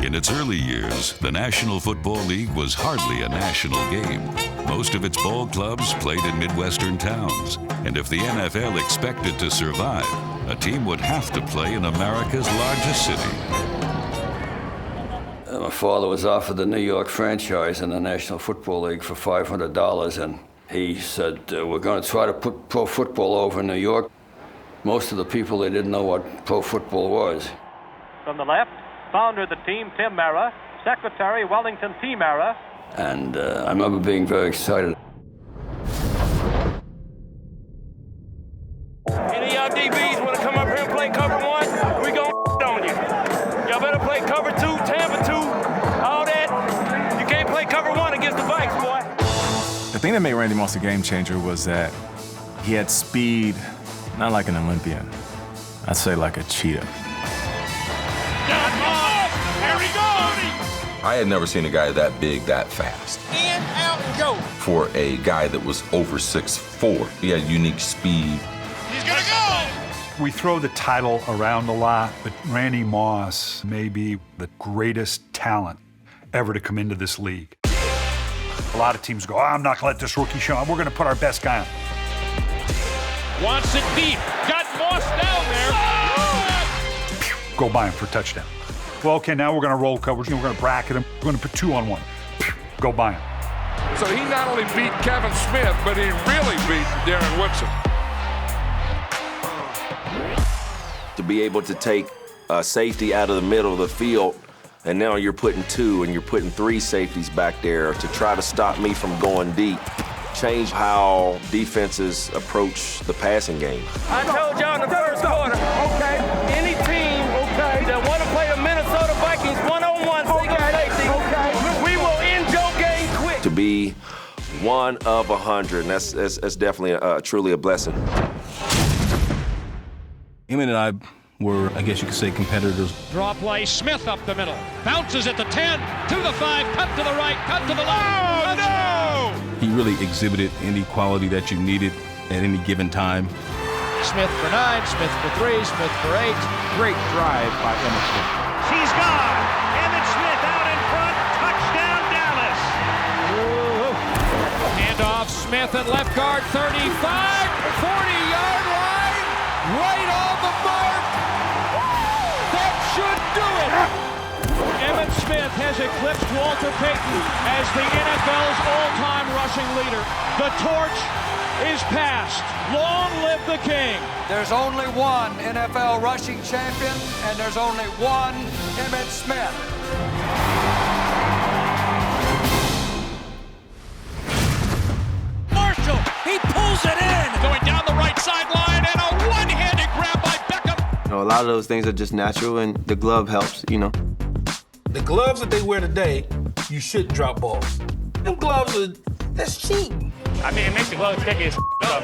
In its early years, the National Football League was hardly a national game. Most of its ball clubs played in Midwestern towns, and if the NFL expected to survive, a team would have to play in America's largest city. My father was offered the New York franchise in the National Football League for $500, and he said, we're going to try to put pro football over in New York. Most of the people, they didn't know what pro football was. From the left, founder of the team, Tim Mara, secretary, Wellington T. Mara. And I remember being very excited. Any of y'all DBs want to come up here and play cover one? We gon' on you. Y'all better play cover two, Tampa two, all that. You can't play cover one against the Vikes, boy. The thing that made Randy Moss a game changer was that he had speed, not like an Olympian. I'd say like a cheetah. Here we go! I had never seen a guy that big, that fast. In, out, go. For a guy that was over 6'4", he had unique speed. He's gonna go! We throw the title around a lot, but Randy Moss may be the greatest talent ever to come into this league. A lot of teams go, I'm not gonna let this rookie show. We're gonna put our best guy on. Wants it deep. Got Moss down there. Go by him for a touchdown. Well, okay, now we're gonna roll coverage. We're gonna bracket him. We're gonna put 2 on 1. Go by him. So he not only beat Kevin Smith, but he really beat Darren Woodson. To be able to take a safety out of the middle of the field, and now you're putting 2 and you're putting 3 safeties back there to try to stop me from going deep. Change how defenses approach the passing game. I told y'all in the first quarter, okay, any team that want to play the Minnesota Vikings one-on-one single safety, we will end your game quick. To be 1 of 100, and that's definitely truly a blessing. Emmitt and I were, I guess you could say, competitors. Draw play, Smith up the middle, bounces at the 10, to the 5, cut to the right, cut to the left. Oh, no! He really exhibited any quality that you needed at any given time. Smith for 9, Smith for 3, Smith for 8. Great drive by Emmitt Smith. He's gone. Emmitt Smith out in front. Touchdown, Dallas. Handoff, Smith at left guard, 35, 40-yard line. Right on the mark. That should do it. Emmitt Smith has eclipsed Walter Payton as the NFL's all-time rushing leader. The torch is passed. Long live the king. There's only one NFL rushing champion, and there's only one Emmitt Smith. Marshall, he pulls it in. Going down the right sideline, and a one-handed grab by Beckham. You know, a lot of those things are just natural, and the glove helps, you know. The gloves that they wear today, you shouldn't drop balls. Them gloves that's cheating. I mean, it makes the gloves sticky as up.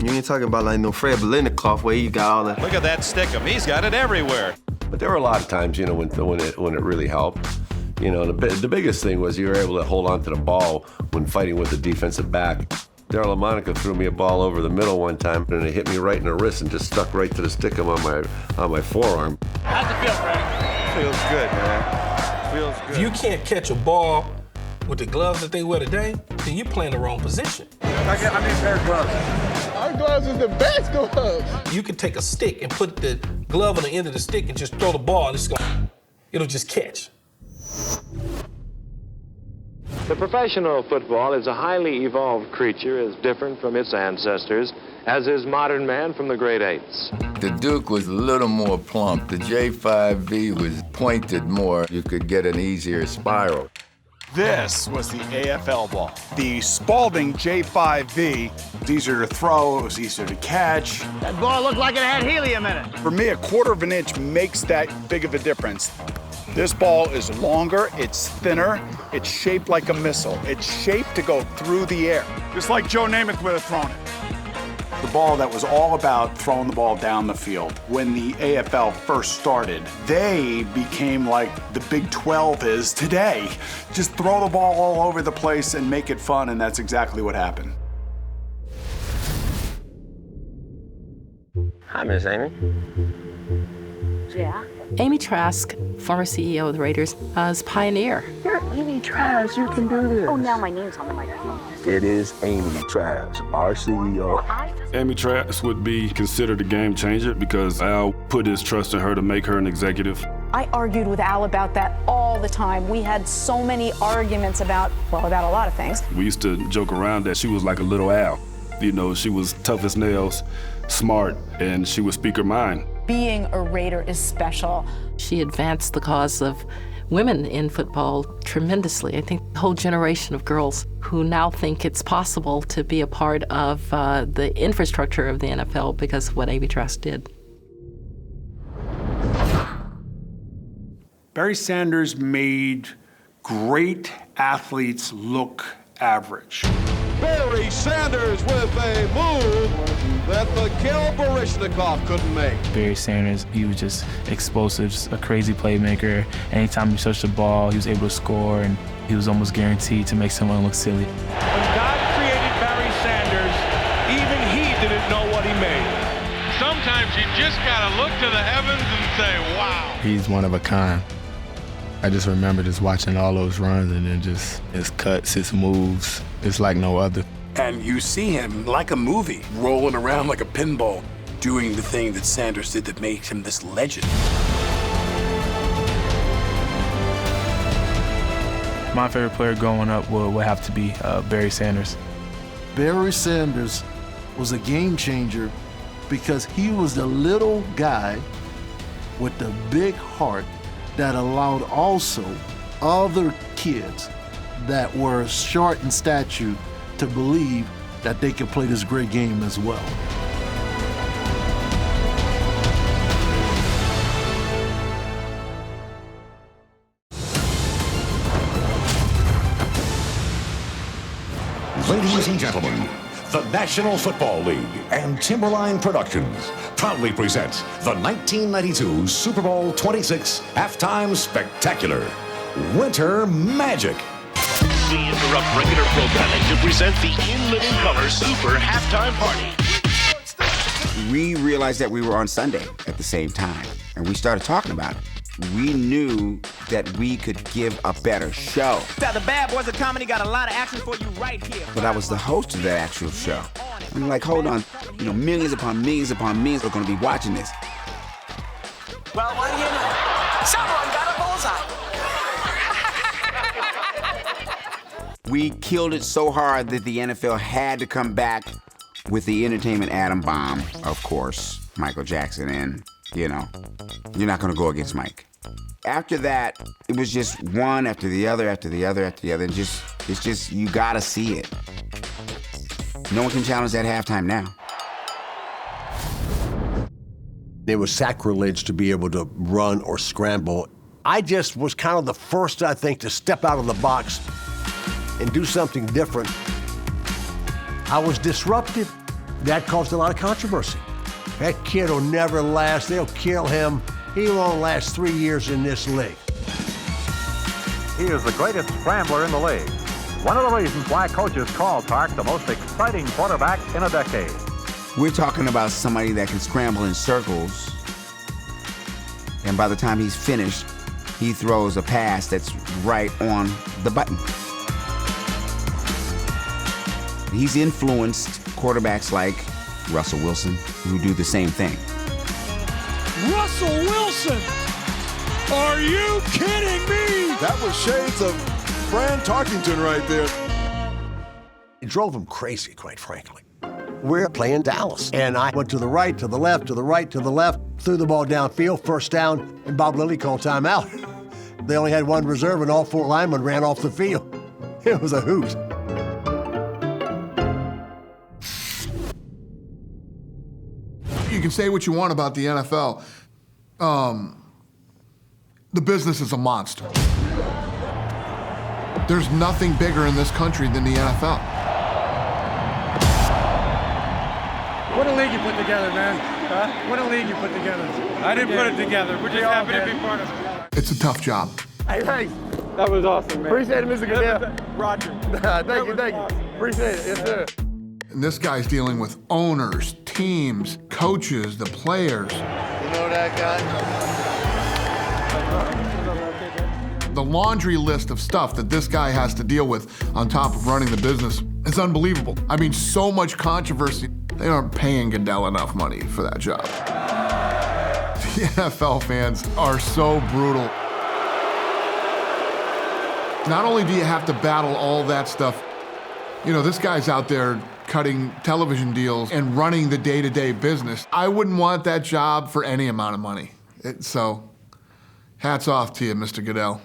You ain't talking about like no Fred Biletnikoff where he got all that. Look at that stickum. He's got it everywhere. But there were a lot of times, you know, when it really helped. You know, the biggest thing was you were able to hold on to the ball when fighting with the defensive back. Darryl LaMonica threw me a ball over the middle one time, and it hit me right in the wrist and just stuck right to the stickum on my forearm. How's it feel, Frank? Feels good, man. Feels good. If you can't catch a ball with the gloves that they wear today, then you're playing the wrong position. I need a pair of gloves. Our gloves is the best gloves. You could take a stick and put the glove on the end of the stick and just throw the ball, and it'll just catch. The professional football is a highly evolved creature, as different from its ancestors as is modern man from the great apes. The Duke was a little more plump. The J5V was pointed more. You could get an easier spiral. This was the AFL ball. The Spalding J5V. It was easier to throw, it was easier to catch. That ball looked like it had helium in it. For me, a quarter of an inch makes that big of a difference. This ball is longer, it's thinner, it's shaped like a missile. It's shaped to go through the air. Just like Joe Namath would have thrown it. The ball that was all about throwing the ball down the field. When the AFL first started, they became like the Big 12 is today. Just throw the ball all over the place and make it fun, and that's exactly what happened. Hi, Miss Amy. Yeah? Amy Trask, former CEO of the Raiders, is a pioneer. You're Amy Trask, you can do this. Oh, now my name's on the microphone. It is Amy Trask, our CEO. Amy Trask would be considered a game changer because Al put his trust in her to make her an executive. I argued with Al about that all the time. We had so many arguments about a lot of things. We used to joke around that she was like a little Al. You know, she was tough as nails, smart, and she would speak her mind. Being a Raider is special. She advanced the cause of women in football tremendously. I think a whole generation of girls who now think it's possible to be a part of the infrastructure of the NFL because of what Amy Trask did. Barry Sanders made great athletes look average. Barry Sanders with a move that Mikhail Baryshnikov couldn't make. Barry Sanders, he was just explosive, just a crazy playmaker. Anytime he touched the ball, he was able to score, and he was almost guaranteed to make someone look silly. When God created Barry Sanders, even he didn't know what he made. Sometimes you just gotta look to the heavens and say, wow. He's one of a kind. I just remember just watching all those runs and then just his cuts, his moves, it's like no other. And you see him like a movie, rolling around like a pinball, doing the thing that Sanders did that made him this legend. My favorite player growing up would have to be Barry Sanders. Barry Sanders was a game changer because he was the little guy with the big heart that allowed also other kids that were short in stature to believe that they could play this great game as well. Ladies and gentlemen, the National Football League and Timberline Productions proudly present the 1992 Super Bowl 26 Halftime Spectacular, Winter Magic. We interrupt regular programming to present the In Living Color Super Halftime Party. We realized that we were on Sunday at the same time, and we started talking about it. We knew that we could give a better show. The Bad Boys of Comedy got a lot of action for you right here. But I was the host of that actual show. I'm like, hold on, millions upon millions upon millions are gonna be watching this. Well, what do you know? Someone got a bullseye. We killed it so hard that the NFL had to come back with the entertainment atom bomb, of course, Michael Jackson, and, you're not gonna go against Mike. After that, it was just one after the other, after the other, after the other, and it's just, you gotta see it. No one can challenge that halftime now. It was sacrilege to be able to run or scramble. I just was kind of the first, I think, to step out of the box and do something different. I was disruptive. That caused a lot of controversy. That kid will never last. They'll kill him. He won't last 3 years in this league. He is the greatest scrambler in the league. One of the reasons why coaches call Tark the most exciting quarterback in a decade. We're talking about somebody that can scramble in circles, and by the time he's finished, he throws a pass that's right on the button. He's influenced quarterbacks like Russell Wilson, who do the same thing. Russell Wilson! Are you kidding me? That was shades of Fran Tarkenton right there. It drove him crazy, quite frankly. We're playing Dallas, and I went to the right, to the left, to the right, to the left, threw the ball downfield, first down, and Bob Lilly called timeout. They only had one reserve, and all 4 linemen ran off the field. It was a hoot. You can say what you want about the NFL. The business is a monster. There's nothing bigger in this country than the NFL. What a league you put together, man. Huh? What a league you put together. I didn't put it together. We're just happy to be part of it. It's a tough job. Hey, thanks. That was awesome, man. Appreciate it, Mr. Goodell. Roger. Thank you. Appreciate it. Yes, sir. And this guy's dealing with owners, teams, coaches, the players. You know that guy? The laundry list of stuff that this guy has to deal with on top of running the business is unbelievable. I mean, so much controversy. They aren't paying Goodell enough money for that job. The NFL fans are so brutal. Not only do you have to battle all that stuff, you know, this guy's out there cutting television deals and running the day-to-day business. I wouldn't want that job for any amount of money. So, hats off to you, Mr. Goodell.